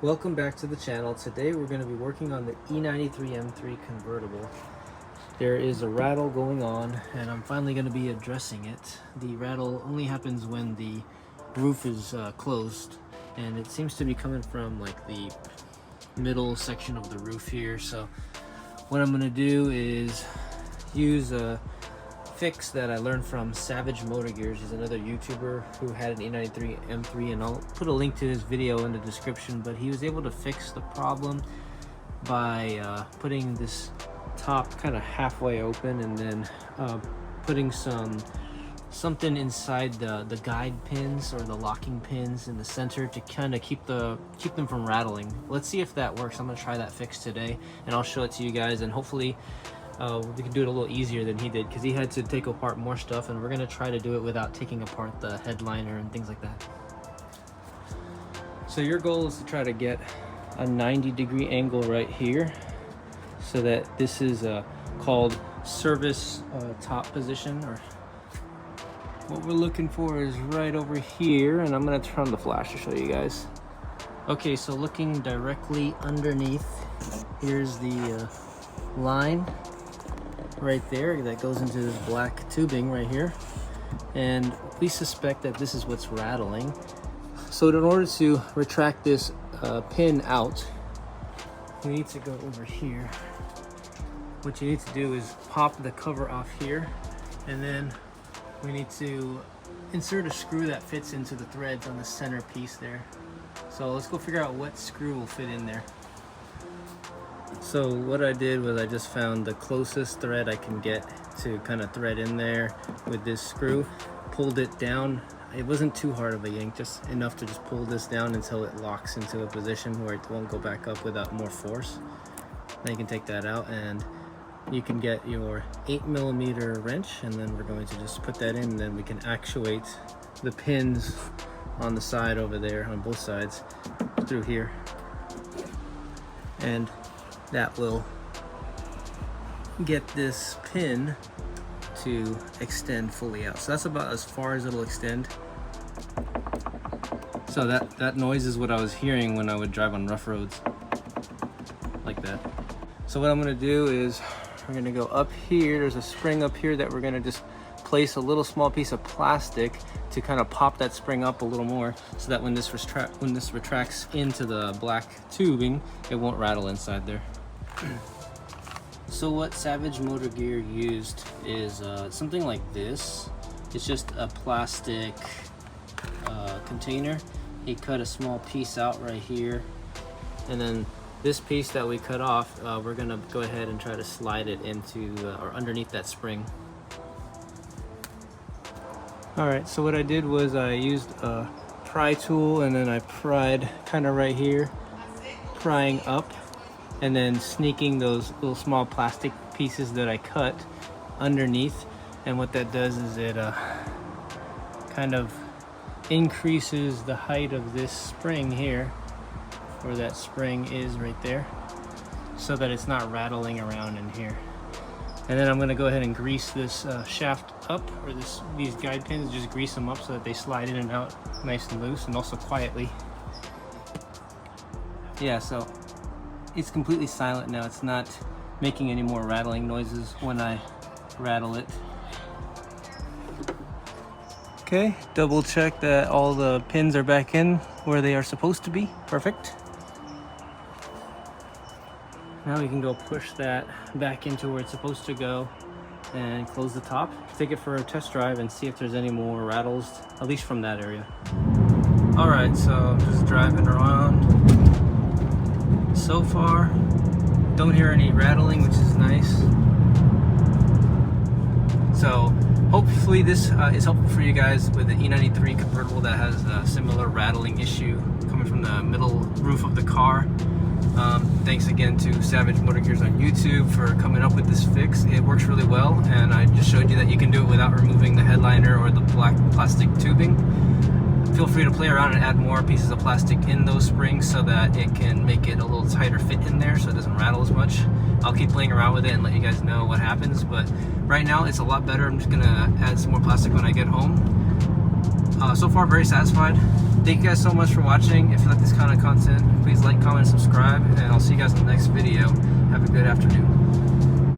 Welcome back to the channel. Today we're going to be working on the E93 M3 convertible. There is a rattle going on and I'm finally going to be addressing it. The rattle only happens when the roof is closed, and it seems to be coming from like the middle section of the roof here. So what I'm going to do is use a fix that I learned from Savage Motor Gears. He's another YouTuber who had an E93 M3, and I'll put a link to his video in the description. But he was able to fix the problem by putting this top kind of halfway open and then putting something inside the guide pins or the locking pins in the center to kind of keep them from rattling. Let's see if that works. I'm gonna try that fix today and I'll show it to you guys, and hopefully we can do it a little easier than he did, because he had to take apart more stuff, and we're going to try to do it without taking apart the headliner and things like that. So your goal is to try to get a 90-degree angle right here, so that this is called service top position, or what we're looking for is right over here. And I'm going to turn on the flash to show you guys. Okay, so looking directly underneath, here's the line right there that goes into this black tubing right here, and we suspect that this is what's rattling. So in order to retract this pin out, we need to go over here. What you need to do is pop the cover off here, and then we need to insert a screw that fits into the threads on the center piece there. So let's go figure out what screw will fit in there. So what I did was I just found the closest thread I can get to kind of thread in there with this screw, pulled it down. It wasn't too hard of a yank, just enough to just pull this down until it locks into a position where it won't go back up without more force. Then you can take that out and you can get your 8mm wrench, and then we're going to just put that in, and then we can actuate the pins on the side over there on both sides through here, and that will get this pin to extend fully out. So that's about as far as it'll extend. So that noise is what I was hearing when I would drive on rough roads like that. So what I'm going to do is we're going to go up here. There's a spring up here that we're going to just place a little small piece of plastic to kind of pop that spring up a little more, so that when this retracts into the black tubing, it won't rattle inside there. So what Savage Motor Gear used is something like this. It's just a plastic container. He cut a small piece out right here, and then this piece that we cut off, we're gonna go ahead and try to slide it into or underneath that spring. Alright, so what I did was I used a pry tool, and then I pried kind of right here, prying up, and then sneaking those little small plastic pieces that I cut underneath. And what that does is it kind of increases the height of this spring here, where that spring is right there, so that it's not rattling around in here. And then I'm going to go ahead and grease this shaft up, or these guide pins, just grease them up so that they slide in and out nice and loose, and also quietly. Yeah, so it's completely silent now. It's not making any more rattling noises when I rattle it. Okay, double check that all the pins are back in where they are supposed to be. Perfect. Now we can go push that back into where it's supposed to go and close the top. Take it for a test drive and see if there's any more rattles, at least from that area. All right, so I'm just driving around. So far, don't hear any rattling, which is nice. So hopefully this is helpful for you guys with the E93 convertible that has a similar rattling issue coming from the middle roof of the car. Thanks again to Savage Motor Gears on YouTube for coming up with this fix. It works really well, and I just showed you that you can do it without removing the headliner or the black plastic tubing. Feel free to play around and add more pieces of plastic in those springs so that it can make it a little tighter fit in there so it doesn't rattle as much. I'll keep playing around with it and let you guys know what happens, but right now it's a lot better. I'm just gonna add some more plastic when I get home. So far, very satisfied. Thank you guys so much for watching. If you like this kind of content, please like, comment, and subscribe, and I'll see you guys in the next video. Have a good afternoon.